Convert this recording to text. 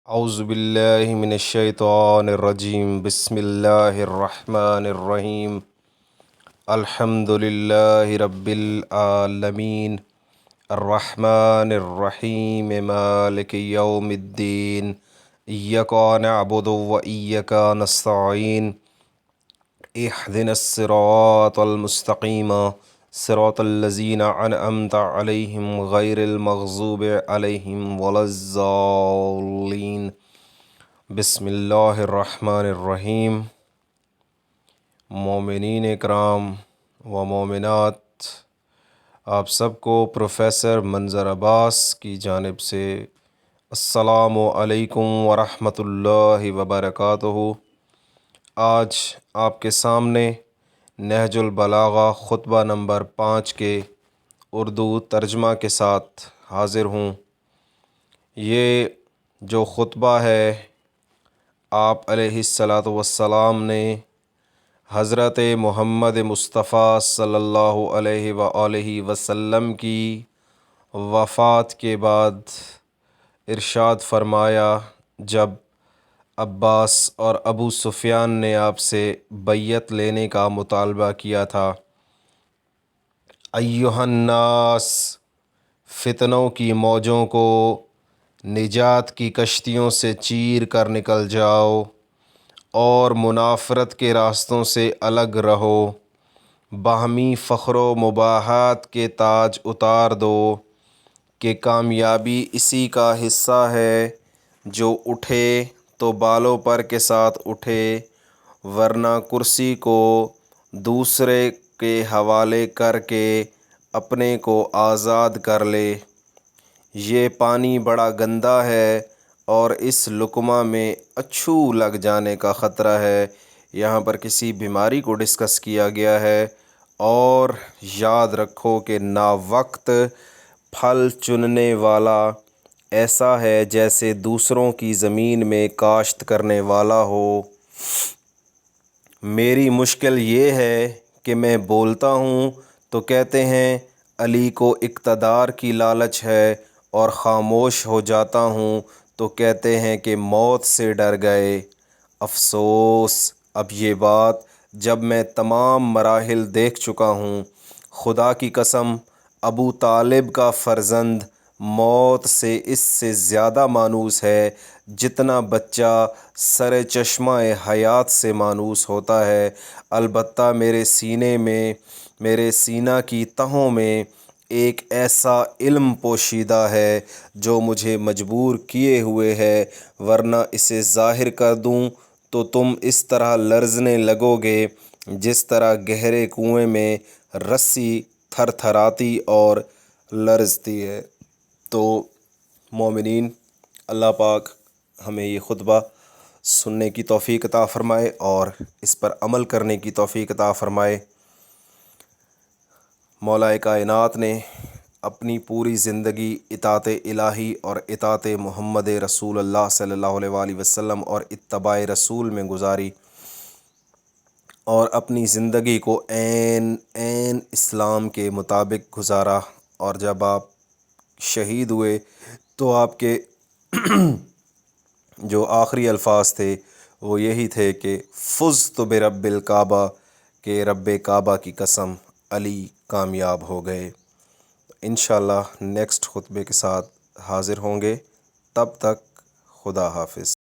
اعوذ باللہ من الشیطان الرجیم بسم اللہ الرحمن الرحیم الحمد للہ رب العالمین الرحمن الرحیم مالک یوم الدین ایاک نعبد و ایاک نستعین اہدنا الصراط المستقیم صراط الذین انعمت علیہم غیر المغضوب علیہم ولا الضالین بسم اللہ الرحمن الرحیم۔ مومنین اکرام و مومنات، آپ سب کو پروفیسر منظر عباس کی جانب سے السلام علیکم ورحمۃ اللہ وبرکاتہ۔ آج آپ کے سامنے نہج البلاغہ خطبہ نمبر 5 کے اردو ترجمہ کے ساتھ حاضر ہوں۔ یہ جو خطبہ ہے آپ علیہ الصلاۃ والسلام نے حضرت محمد مصطفیٰ صلی اللہ علیہ وآلہ وسلم کی وفات کے بعد ارشاد فرمایا، جب عباس اور ابو سفیان نے آپ سے بیعت لینے کا مطالبہ کیا تھا۔ ایھا الناس، فتنوں کی موجوں کو نجات کی کشتیوں سے چیر کر نکل جاؤ اور منافرت کے راستوں سے الگ رہو، باہمی فخر و مباحثت کے تاج اتار دو کہ کامیابی اسی کا حصہ ہے جو اٹھے تو بالوں پر کے ساتھ اٹھے، ورنہ کرسی کو دوسرے کے حوالے کر کے اپنے کو آزاد کر لے۔ یہ پانی بڑا گندا ہے اور اس لقمہ میں اچھو لگ جانے کا خطرہ ہے۔ یہاں پر کسی بیماری کو ڈسکس کیا گیا ہے، اور یاد رکھو کہ ناوقت پھل چننے والا ایسا ہے جیسے دوسروں کی زمین میں کاشت کرنے والا ہو۔ میری مشکل یہ ہے کہ میں بولتا ہوں تو کہتے ہیں علی کو اقتدار کی لالچ ہے، اور خاموش ہو جاتا ہوں تو کہتے ہیں کہ موت سے ڈر گئے۔ افسوس، اب یہ بات جب میں تمام مراحل دیکھ چکا ہوں۔ خدا کی قسم، ابو طالب کا فرزند موت سے اس سے زیادہ مانوس ہے جتنا بچہ سر چشمہ حیات سے مانوس ہوتا ہے۔ البتہ میرے سینے میں، میرے سینہ کی تہوں میں ایک ایسا علم پوشیدہ ہے جو مجھے مجبور کیے ہوئے ہے، ورنہ اسے ظاہر کر دوں تو تم اس طرح لرزنے لگو گے جس طرح گہرے کنویں میں رسی تھر تھراتی اور لرزتی ہے۔ تو مومنین، اللہ پاک ہمیں یہ خطبہ سننے کی توفیق عطا فرمائے اور اس پر عمل کرنے کی توفیق عطا فرمائے۔ مولا کائنات نے اپنی پوری زندگی اطاعت الہی اور اطاعت محمد رسول اللہ صلی اللہ علیہ وآلہ وسلم اور اتباع رسول میں گزاری، اور اپنی زندگی کو عین اسلام کے مطابق گزارا۔ اور جب آپ شہید ہوئے تو آپ کے جو آخری الفاظ تھے وہ یہی تھے کہ فزت برب الکعبہ، کہ رب کعبہ کی قسم علی کامیاب ہو گئے۔ انشاءاللہ نیکسٹ خطبے کے ساتھ حاضر ہوں گے، تب تک خدا حافظ۔